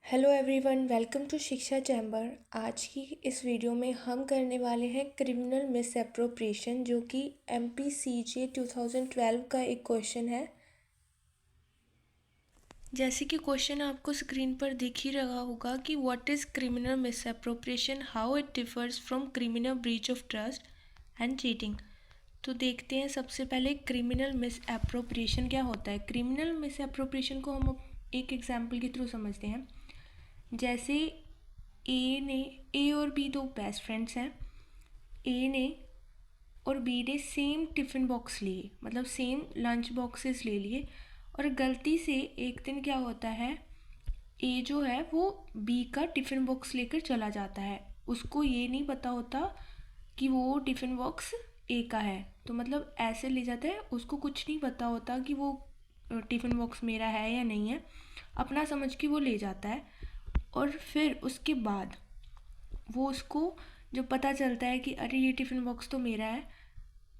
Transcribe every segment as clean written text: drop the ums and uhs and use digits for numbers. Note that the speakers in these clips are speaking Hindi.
हेलो एवरीवन, वेलकम टू शिक्षा चैम्बर। आज की इस वीडियो में हम करने वाले हैं क्रिमिनल मिसअप्रोप्रिएशन, जो कि MPCJ 2012 का एक क्वेश्चन है। जैसे कि क्वेश्चन आपको स्क्रीन पर दिख ही रहा होगा कि what is criminal misappropriation, how it differs from criminal breach of trust and cheating. तो देखते हैं सबसे पहले क्रिमिनल मिसअप्रोप्रिएशन क्या होता है। क्रिमिनल मिसअप्रोप्रिएशन को हम एक एग्जाम्पल के थ्रू समझते हैं। जैसे ए और बी दो बेस्ट फ्रेंड्स हैं। ए ने और बी ने सेम टिफ़िन बॉक्स लिए, मतलब सेम लंच बॉक्सेस ले लिए, और गलती से एक दिन क्या होता है, ए जो है वो बी का टिफ़िन बॉक्स लेकर चला जाता है। उसको ये नहीं पता होता कि वो टिफ़िन बॉक्स ए का है, तो मतलब ऐसे ले जाता है, उसको कुछ नहीं पता होता कि वो टिफ़िन बॉक्स मेरा है या नहीं है, अपना समझ के वो ले जाता है। और फिर उसके बाद वो उसको जब पता चलता है कि अरे ये टिफ़िन बॉक्स तो मेरा है,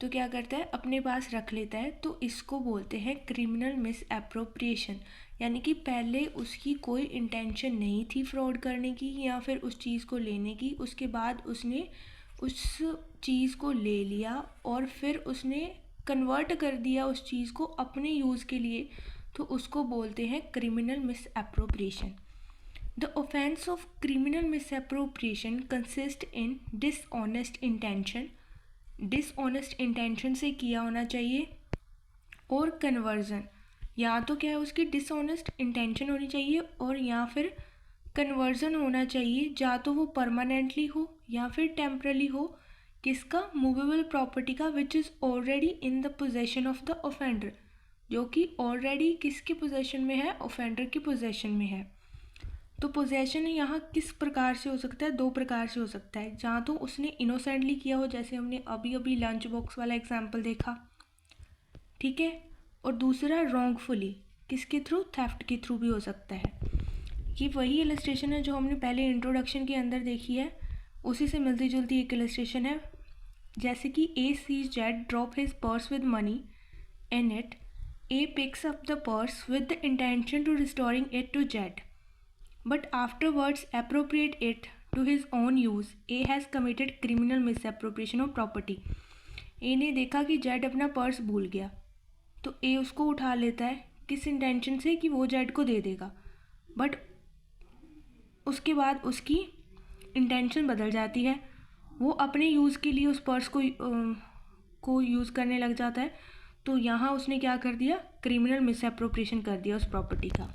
तो क्या करता है, अपने पास रख लेता है। तो इसको बोलते हैं क्रिमिनल मिसअप्रोप्रिएशन। यानी कि पहले उसकी कोई इंटेंशन नहीं थी फ्रॉड करने की या फिर उस चीज़ को लेने की, उसके बाद उसने उस चीज़ को ले लिया और फिर उसने कन्वर्ट कर दिया उस चीज़ को अपने यूज़ के लिए, तो उसको बोलते हैं criminal misappropriation. The offense of criminal misappropriation consists in dishonest intention, dishonest intention से किया होना चाहिए, और कन्वर्जन, या तो क्या है उसकी डिसऑनेस्ट इंटेंशन होनी चाहिए और या फिर कन्वर्जन होना चाहिए, या तो वो परमानेंटली हो या फिर टेम्परली हो। किसका? मूवेबल प्रॉपर्टी का, which is already in the possession of the offender, जो कि ऑलरेडी किसके पोजेशन में है? ऑफेंडर के पोजेशन में है। तो पोजेशन यहाँ किस प्रकार से हो सकता है? दो प्रकार से हो सकता है। जहाँ तो उसने इनोसेंटली किया हो, जैसे हमने अभी अभी लंच बॉक्स वाला एग्जाम्पल देखा, ठीक है, और दूसरा रॉन्गफुली, किसके थ्रू? थेफ्ट के थ्रू भी हो सकता है। ये वही इलस्ट्रेशन है जो हमने पहले इंट्रोडक्शन के अंदर देखी है, उसी से मिलती जुलती एक इलस्ट्रेशन है। जैसे कि A sees Z drop his purse with money in it, A picks up the purse with the intention to restoring it to Z, but afterwards appropriate it to his own use, A has committed criminal misappropriation of property। ए ने देखा कि जेड अपना पर्स भूल गया, तो ए उसको उठा लेता है, किस इंटेंशन से कि वो जेड को दे देगा, बट उसके बाद उसकी इंटेंशन बदल जाती है, वो अपने यूज़ के लिए उस पर्स को यूज़ करने लग जाता है। तो यहाँ उसने क्या कर दिया? क्रिमिनल मिसअप्रोप्रिएशन कर दिया उस प्रॉपर्टी का।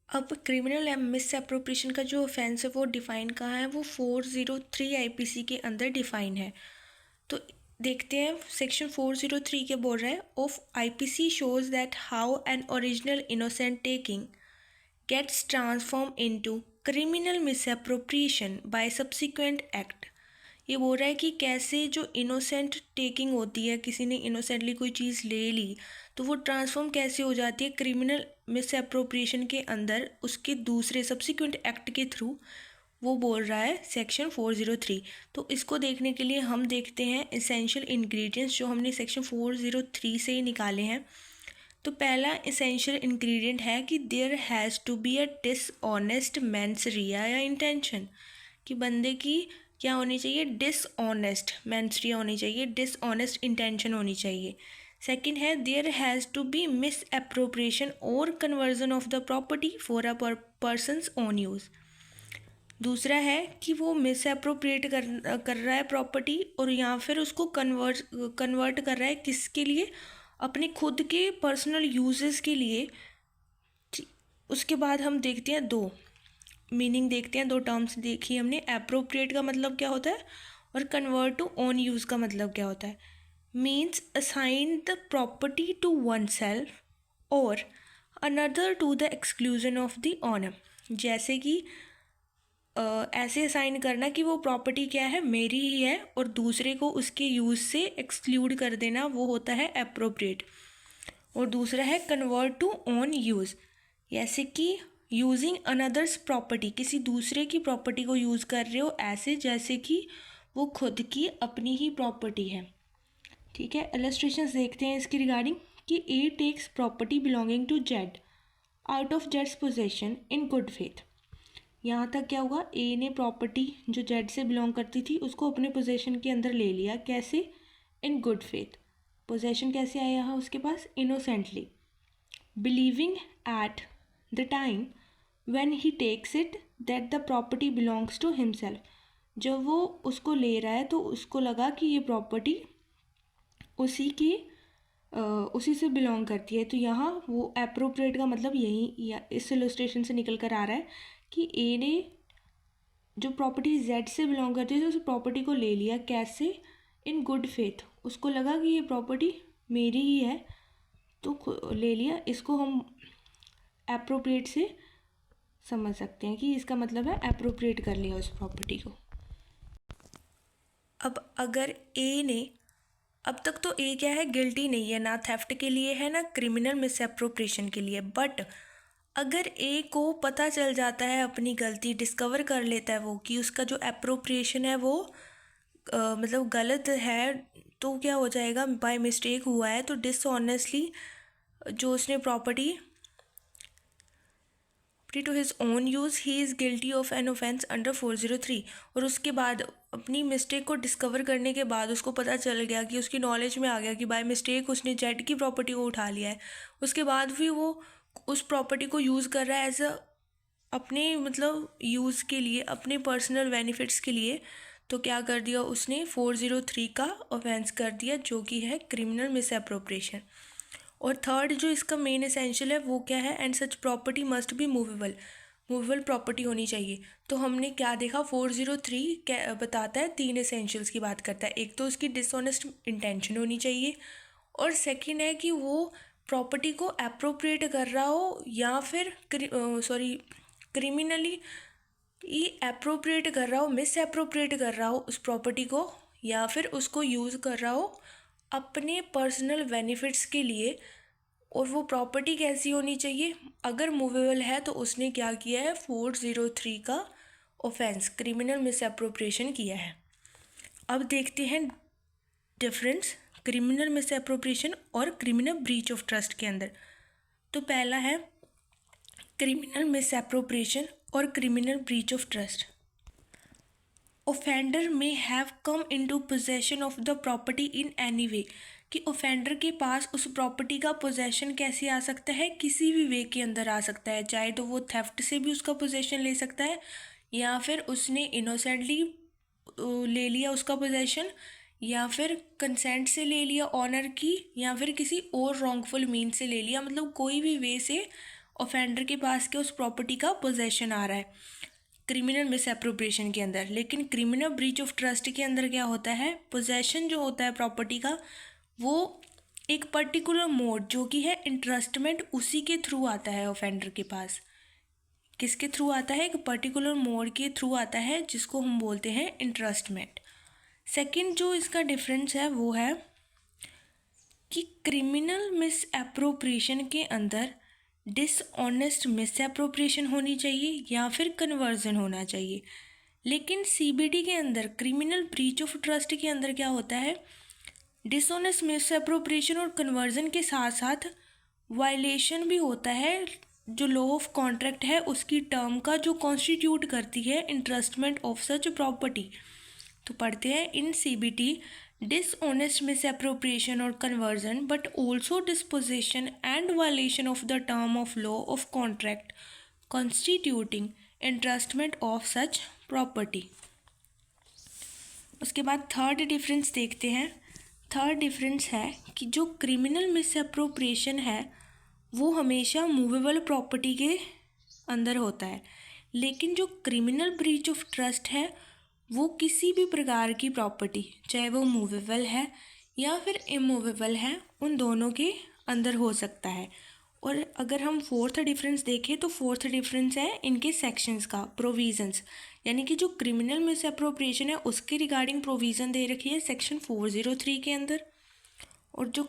अब क्रिमिनल मिसअप्रोप्रिएशन का जो ऑफेंस है वो डिफ़ाइन कहाँ है? वो 403 IPC के अंदर डिफ़ाइन है। तो देखते हैं, सेक्शन 403 के बोल रहा है, of IPC shows that how an original innocent taking gets transform into criminal misappropriation by subsequent act. ये बोल रहा है कि कैसे जो इनोसेंट टेकिंग होती है, किसी ने इनोसेंटली कोई चीज़ ले ली, तो वो ट्रांसफॉर्म कैसे हो जाती है क्रिमिनल मिसअप्रोप्रिएशन के अंदर, उसके दूसरे सब्सिक्वेंट एक्ट के थ्रू। वो बोल रहा है सेक्शन 403। तो इसको देखने के लिए हम देखते हैं एसेंशियल इंग्रेडिएंट्स जो हमने सेक्शन 403 से ही निकाले हैं। तो पहला एसेंशियल इंग्रेडिएंट है कि there has to be a dishonest mens rea या इंटेंशन, कि बंदे की क्या होनी चाहिए? डिसऑनेस्ट मेंसरिया होनी चाहिए, डिसऑनेस्ट इंटेंशन होनी चाहिए। सेकंड है there has to be misappropriation और conversion of the property for a person's own use. दूसरा है कि वो मिस अप्रोप्रिएट कर रहा है प्रॉपर्टी, और या फिर उसको कन्वर्ट कर रहा है किसके लिए? अपने खुद के पर्सनल यूजेस के लिए। उसके बाद हम देखते हैं दो मीनिंग, देखते हैं दो टर्म्स देखी हमने। अप्रोप्रिएट का मतलब क्या होता है और कन्वर्ट टू ओन यूज़ का मतलब क्या होता है? Means assign the property to oneself और another to the exclusion of the owner. जैसे कि ऐसे असाइन करना कि वो प्रॉपर्टी क्या है? मेरी ही है, और दूसरे को उसके यूज़ से एक्सक्लूड कर देना, वो होता है अप्रोप्रिएट। और दूसरा है कन्वर्ट टू ओन यूज़, जैसे कि यूजिंग अनदर्स प्रॉपर्टी, किसी दूसरे की प्रॉपर्टी को यूज़ कर रहे हो ऐसे जैसे कि वो खुद की अपनी ही प्रॉपर्टी है। ठीक है, इलस्ट्रेशंस देखते हैं इसकी रिगार्डिंग कि A takes property belonging to Z out of जेड्स पोजेशन इन गुड फेथ। यहाँ तक क्या हुआ, ए ने प्रॉपर्टी जो जेड से बिलोंग करती थी उसको अपने पोजेशन के अंदर ले लिया। कैसे? इन गुड फेथ। पोजेशन कैसे आया यहाँ उसके पास? Innocently, believing at the time when he takes it that the property belongs to himself. जब वो उसको ले रहा है तो उसको लगा कि ये प्रॉपर्टी उसी से बिलोंग करती है। तो यहाँ वो एप्रोप्रिएट का मतलब यही या इस इलस्ट्रेशन से निकल कर आ रहा है कि ए ने जो प्रॉपर्टी जेड से बिलोंग करती है तो उस प्रॉपर्टी को ले लिया। कैसे? इन गुड फेथ। उसको लगा कि ये प्रॉपर्टी मेरी ही है तो ले लिया। इसको हम एप्रोप्रिएट से समझ सकते हैं कि इसका मतलब है एप्रोप्रिएट कर लिया उस प्रॉपर्टी को। अब अगर ए ने, अब तक तो ए क्या है, गिल्टी नहीं है, ना थेफ्ट के लिए है ना क्रिमिनल मिसएप्रोप्रिएशन के लिए। बट अगर ए को पता चल जाता है अपनी गलती, डिस्कवर कर लेता है वो कि उसका जो एप्रोप्रिएशन है वो मतलब गलत है, तो क्या हो जाएगा, बाय मिस्टेक हुआ है तो डिसऑनेस्टली जो उसने property to his own use he is guilty of an offence under 403। और उसके बाद अपनी मिस्टेक को डिस्कवर करने के बाद उसको पता चल गया कि उसकी नॉलेज में आ गया कि बाय मिस्टेक उसने जेड की प्रॉपर्टी को उठा लिया है, उसके बाद भी वो उस प्रॉपर्टी को यूज़ कर रहा है एज अ अपने मतलब यूज़ के लिए, अपने पर्सनल बेनिफिट्स के लिए। तो क्या कर दिया उसने, 403 का ऑफेंस कर दिया जो कि है क्रिमिनल मिसएप्रोप्रिएशन। और थर्ड जो इसका मेन एसेंशियल है वो क्या है, and such property must be movable, movable property होनी चाहिए। तो हमने क्या देखा, 403 क्या बताता है, 3 एसेंशियल्स की बात करता है। एक तो उसकी डिसऑनेस्ट इंटेंशन होनी चाहिए, और सेकंड है कि वो प्रॉपर्टी को एप्रोप्रिएट कर रहा हो या फिर क्रिमिनली एप्रोप्रिएट कर रहा हो, मिस एप्रोप्रिएट कर रहा हो उस प्रॉपर्टी को, या फिर उसको यूज़ कर रहा हो अपने पर्सनल बेनिफिट्स के लिए। और वो प्रॉपर्टी कैसी होनी चाहिए, अगर मूवेबल है तो उसने क्या किया है, 403 का ऑफेंस क्रिमिनल मिसएप्रोप्रिएशन किया है। अब देखते हैं डिफरेंस क्रिमिनल मिसएप्रोप्रिएशन और क्रिमिनल ब्रीच ऑफ ट्रस्ट के अंदर। तो पहला है क्रिमिनल मिसएप्रोप्रिएशन और criminal breach of trust. Offender may have come into possession of the property in any way, कि ऑफेंडर के पास उस प्रॉपर्टी का पोजेशन कैसे आ सकता है, किसी भी वे के अंदर आ सकता है। चाहे तो वो थेफ्ट से भी उसका पोजेशन ले सकता है, या फिर उसने इनोसेंटली ले लिया उसका पोजेशन, या फिर कंसेंट से ले लिया ऑनर की, या फिर किसी और रॉन्गफुल मीन से ले लिया। मतलब कोई भी वे से ऑफेंडर के पास के उस प्रॉपर्टी का पोजेशन आ रहा है क्रिमिनल मिसएप्रोप्रिएशन के अंदर। लेकिन क्रिमिनल ब्रीच ऑफ ट्रस्ट के अंदर क्या होता है, पोजेशन जो होता है प्रॉपर्टी का वो एक पर्टिकुलर मोड जो कि है इंट्रस्टमेंट, उसी के थ्रू आता है ऑफेंडर के पास। किसके थ्रू आता है, एक पर्टिकुलर मोड के थ्रू आता है जिसको हम बोलते हैं इंट्रस्टमेंट। सेकंड जो इसका डिफरेंस है वो है कि क्रिमिनल मिसएप्रोप्रिएशन के अंदर डिसऑनेस्ट मिसएप्रोप्रिएशन होनी चाहिए या फिर कन्वर्जन होना चाहिए। लेकिन सीबीडी के अंदर क्रिमिनल ब्रीच ऑफ ट्रस्ट के अंदर क्या होता है, डिसऑनेस्ट मिसएप्रोप्रिएशन और कन्वर्जन के साथ साथ वायलेशन भी होता है जो लॉ ऑफ कॉन्ट्रैक्ट है उसकी टर्म का, जो कॉन्स्टिट्यूट करती है इंट्रस्टमेंट ऑफ सच प्रॉपर्टी। तो पढ़ते हैं इन CBT dishonest misappropriation or conversion but also disposition and violation of the term of law of contract constituting entrustment of such property। उसके बाद थर्ड डिफरेंस देखते हैं। थर्ड डिफरेंस है कि जो क्रिमिनल मिसअप्रोप्रिएशन है वो हमेशा मूवेबल प्रॉपर्टी के अंदर होता है, लेकिन जो क्रिमिनल ब्रीच ऑफ ट्रस्ट है वो किसी भी प्रकार की प्रॉपर्टी, चाहे वो मूवेबल है या फिर इमूवेबल है, उन दोनों के अंदर हो सकता है। और अगर हम फोर्थ डिफरेंस देखें तो फोर्थ डिफरेंस है इनके सेक्शंस का, प्रोविजंस, यानी कि जो क्रिमिनल मिसअप्रोप्रिएशन है उसके रिगार्डिंग प्रोविज़न दे रखी है सेक्शन 403 के अंदर, और जो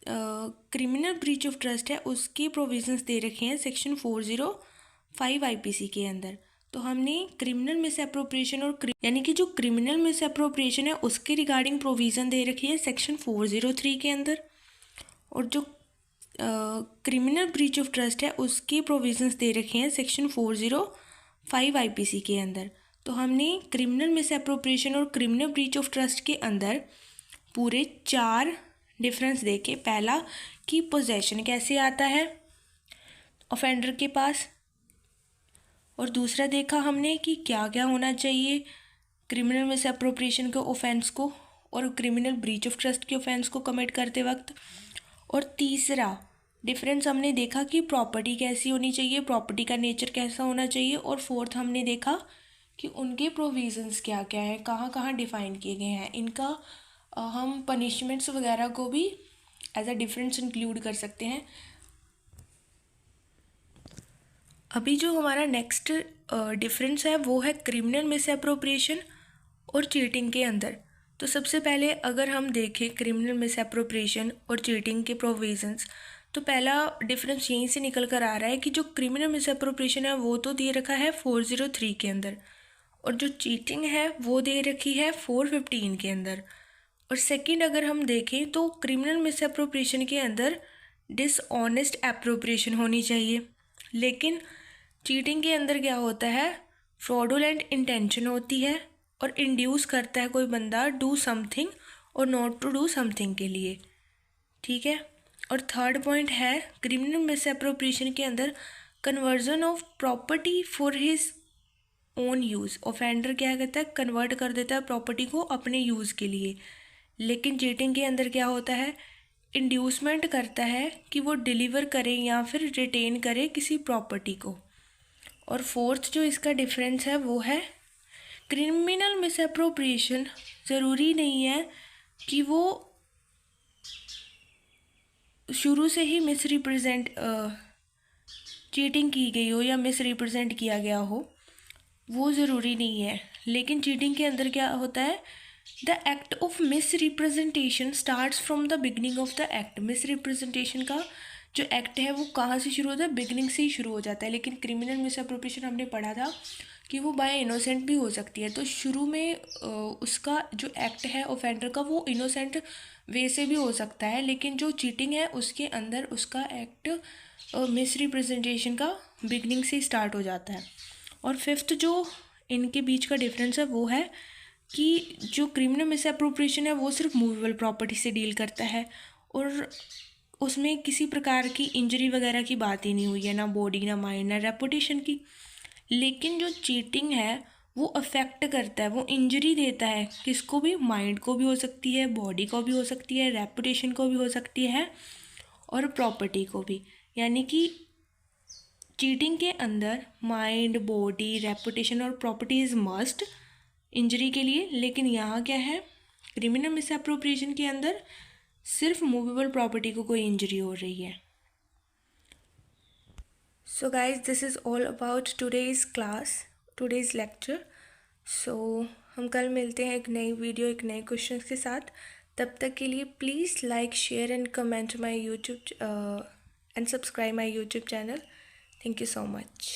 क्रिमिनल ब्रीच ऑफ ट्रस्ट है उसकी प्रोविजंस दे रखे हैं सेक्शन 405 आईपीसी के अंदर। तो हमने क्रिमिनल मिसअप्रोप्रिएशन और यानी कि जो क्रिमिनल मिसअप्रोप्रिएशन है उसके रिगार्डिंग प्रोविज़न दे रखी है सेक्शन 403 के अंदर, और जो क्रिमिनल ब्रीच ऑफ ट्रस्ट है उसके प्रोविजंस दे रखे हैं सेक्शन 405 आईपीसी के अंदर। तो हमने क्रिमिनल मिसअप्रोप्रिएशन और क्रिमिनल ब्रीच ऑफ ट्रस्ट के अंदर पूरे 4 डिफरेंस देखे। पहला कि पोजेशन कैसे आता है ऑफेंडर के पास, और दूसरा देखा हमने कि क्या क्या होना चाहिए क्रिमिनल मिसअप्रोप्रिएशन के ऑफेंस को और क्रिमिनल ब्रीच ऑफ ट्रस्ट के ऑफेंस को कमिट करते वक्त। और तीसरा डिफरेंस हमने देखा कि प्रॉपर्टी कैसी होनी चाहिए, प्रॉपर्टी का नेचर कैसा होना चाहिए। और फोर्थ हमने देखा कि उनके प्रोविजंस क्या क्या हैं, कहाँ कहाँ डिफाइन किए गए हैं। इनका हम पनिशमेंट्स वगैरह को भी एज अ डिफरेंस इंक्लूड कर सकते हैं। अभी जो हमारा नेक्स्ट डिफरेंस है वो है क्रिमिनल मिसअप्रोप्रिएशन और चीटिंग के अंदर। तो सबसे पहले अगर हम देखें क्रिमिनल मिसअप्रोप्रिएशन और चीटिंग के प्रोविजंस, तो पहला डिफरेंस यहीं से निकल कर आ रहा है कि जो क्रिमिनल मिसअप्रोप्रिएशन है वो तो दे रखा है 403 के अंदर, और जो चीटिंग है वो दे रखी है 415 के अंदर। और सेकंड अगर हम देखें तो क्रिमिनल मिसअप्रोप्रिएशन के अंदर डिसऑनेस्ट एप्रोप्रिएशन होनी चाहिए, लेकिन चीटिंग के अंदर क्या होता है, फ्रॉडुलेंट इंटेंशन होती है और इंड्यूस करता है कोई बंदा डू समथिंग और नॉट टू डू समथिंग के लिए। ठीक है। और थर्ड पॉइंट है क्रिमिनल मिसअप्रोप्रिएशन के अंदर conversion of property for his own use. Offender क्या करता है, कन्वर्ट कर देता है प्रॉपर्टी को अपने यूज़ के लिए। लेकिन चीटिंग के अंदर क्या होता है, इंड्यूसमेंट करता है कि वो डिलीवर करे या फिर रिटेन करे किसी प्रॉपर्टी को। और फोर्थ जो इसका डिफरेंस है वो है क्रिमिनल मिसअप्रोप्रिएशन ज़रूरी नहीं है कि वो शुरू से ही मिसरिप्रेजेंट चीटिंग की गई हो या मिसरिप्रेजेंट किया गया हो, वो ज़रूरी नहीं है। लेकिन चीटिंग के अंदर क्या होता है, the act of misrepresentation starts from the beginning of the act. Misrepresentation का जो एक्ट है वो कहाँ से शुरू होता है, बिगनिंग से ही शुरू हो जाता है। लेकिन क्रिमिनल मिसअप्रोप्रिएशन हमने पढ़ा था कि वो बाय इनोसेंट भी हो सकती है। तो शुरू में उसका जो एक्ट है ऑफेंडर का वो इनोसेंट वे से भी हो सकता है, लेकिन जो चीटिंग है उसके अंदर उसका एक्ट मिसरिप्रेजेंटेशन का बिगनिंग से स्टार्ट हो जाता है। और फिफ्थ जो इनके बीच का डिफरेंस है वो है कि जो क्रिमिनल मिसअप्रोप्रिएशन है वो सिर्फ मूवेबल प्रॉपर्टी से डील करता है और उसमें किसी प्रकार की इंजरी वगैरह की बात ही नहीं हुई है, ना बॉडी ना माइंड ना रेपुटेशन की। लेकिन जो चीटिंग है वो अफेक्ट करता है, वो इंजरी देता है किसको भी, माइंड को भी हो सकती है, बॉडी को भी हो सकती है, रेपुटेशन को भी हो सकती है और प्रॉपर्टी को भी। यानी कि चीटिंग के अंदर माइंड, बॉडी, रेपुटेशन और प्रॉपर्टी इज़ मस्ट इंजरी के लिए। लेकिन यहाँ क्या है, क्रिमिनल मिसअप्रोप्रिएशन के अंदर सिर्फ मूवेबल प्रॉपर्टी को कोई इंजरी हो रही है। So guys this is all about today's class, today's lecture. So हम कल मिलते हैं एक नई वीडियो, एक नए क्वेश्चन के साथ। तब तक के लिए please like, share and comment my YouTube and subscribe my YouTube channel. Thank you so much.